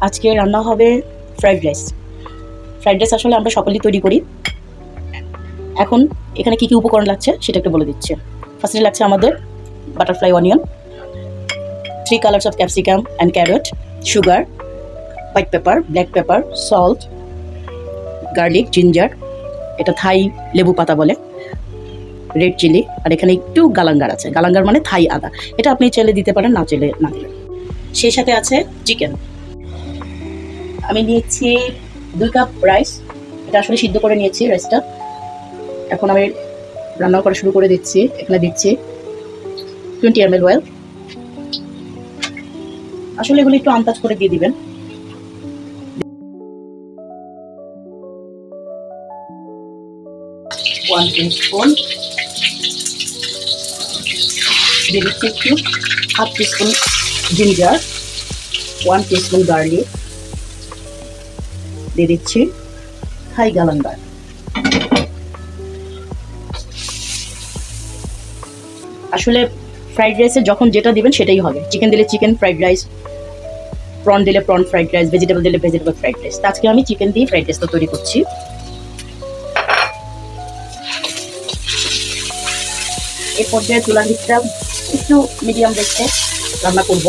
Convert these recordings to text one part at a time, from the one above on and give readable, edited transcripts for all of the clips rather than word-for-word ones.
আজকে রান্না হবে ফ্রাইড রাইস। ফ্রাইড রাইস আসলে আমরা সকলেই তৈরি করি। এখন এখানে কী কী উপকরণ লাগছে সেটা একটু বলে দিচ্ছি। ফার্স্টে লাগছে আমাদের butterfly onion, 3 colours of capsicum and carrot, sugar, white paper, black pepper, salt, garlic, ginger, এটা থাই লেবু পাতা বলে, রেড চিলি, আর এখানে একটু গালাঙ্গার আছে। গালাঙ্গার মানে থাই আদা। এটা আপনি চাইলে দিতে পারেন, না চাইলে না দিলেন। সেই সাথে আছে চিকেন। আমি নিয়েছি 2 কাপ রাইস। এটা আসলে সিদ্ধ করে নিয়েছি রাইসটা। এখন আমি রান্না করা শুরু করে দিচ্ছি। এখানে দিচ্ছি 20 ml অয়েল। আসলে এগুলো একটু আন্দাজ করে দিয়ে দিবেন। ওয়ান টিস্পুন দিয়ে দিচ্ছি একটু, half teaspoon ginger, 1 teaspoon garlic, দিয়ে দিচ্ছি থাই গালাঙ্গার। আসলে ফ্রাইড রাইসে যখন যেটা দিবেন সেটাই হবে। চিকেন দিলে চিকেন ফ্রাইড রাইস, প্রন দিলে প্রন ফ্রাইড রাইস, ভেজিটেবল দিলে ভেজিটেবল ফ্রাইড রাইস। আজকে আমি চিকেন দিয়ে ফ্রাইড রাইসটা তৈরি করছি। এই পর্যায়ে চুলার হিটটা একটু মিডিয়াম রেখে রান্না করব।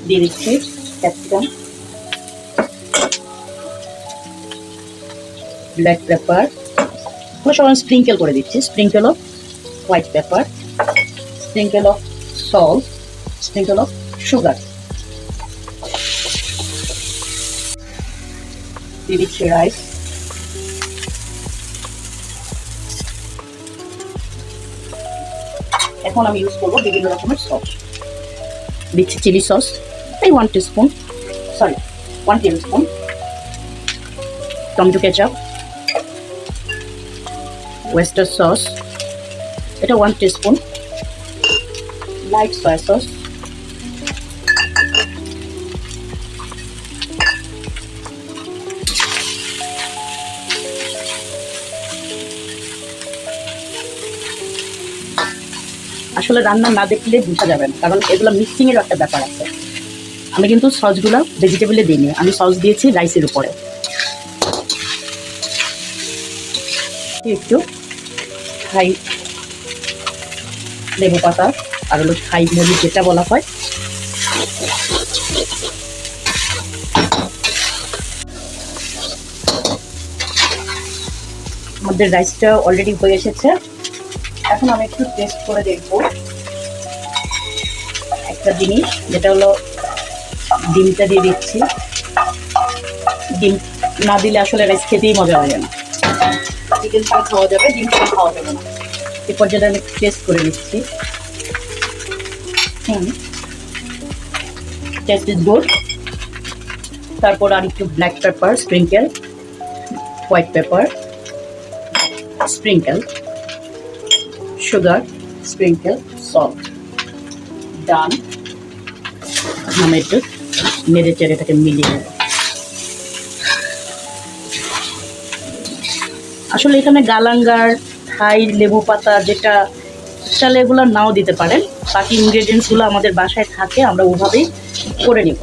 দিয়ে দিচ্ছি ক্যাপসিকাম, ব্ল্যাক পেপার, সবাই স্প্রিঙ্কেল করে দিচ্ছি। Sprinkle off white pepper, sprinkle of salt, sprinkle of sugar. দিয়ে দিচ্ছি রাইস। এখন আমি ইউজ করবো বিভিন্ন রকমের সস। দিচ্ছি চিলি সস, এই 1 teaspoon, sorry 1 table spoon, tomato ketchup, oyster sauce, এটা 1 টিস্পুন, লাইট সয়া সস, আসলে রান্না না দেখলে বোঝা যাবে না, কারণ এগুলো মিক্সিং এর একটা ব্যাপার আছে। আমি কিন্তু সসগুলো ভেজিটেবলে দিইনি, আমি সস দিয়েছি রাইসের উপরে। একটু থাই লেবু পাতা আর হলো থাই মরিচ যেটা বলা হয়, আমাদের রাইসটা অলরেডি হয়ে এসেছে। এখন আমি একটু টেস্ট করে দেখব একটা জিনিস, যেটা হলো ডিমটা দিয়ে দিচ্ছি। ডিম না দিলে আসলে রাইস খেতেই মজা হবে না। চিকেন ছাড়া খাওয়া যাবে, ডিম ছাড়া খাওয়া যাবে না। এই পর্যায়ে আমি টেস্ট করে নিচ্ছি। Taste is good. তারপর আর একটু black pepper sprinkle, white pepper sprinkle, sugar sprinkle, salt. Done. আমি একটু নেড়ে চেড়ে এটাকে মিলিয়ে নেব। আসলে এখানে গালাঙ্গার, থাই লেবু পাতা যেটা চালে এগুলো নাও দিতে পারেন। বাকি ইনগ্রেডিয়েন্টসগুলো আমাদের বাসায় থাকে, আমরা ওভাবেই করে নিব।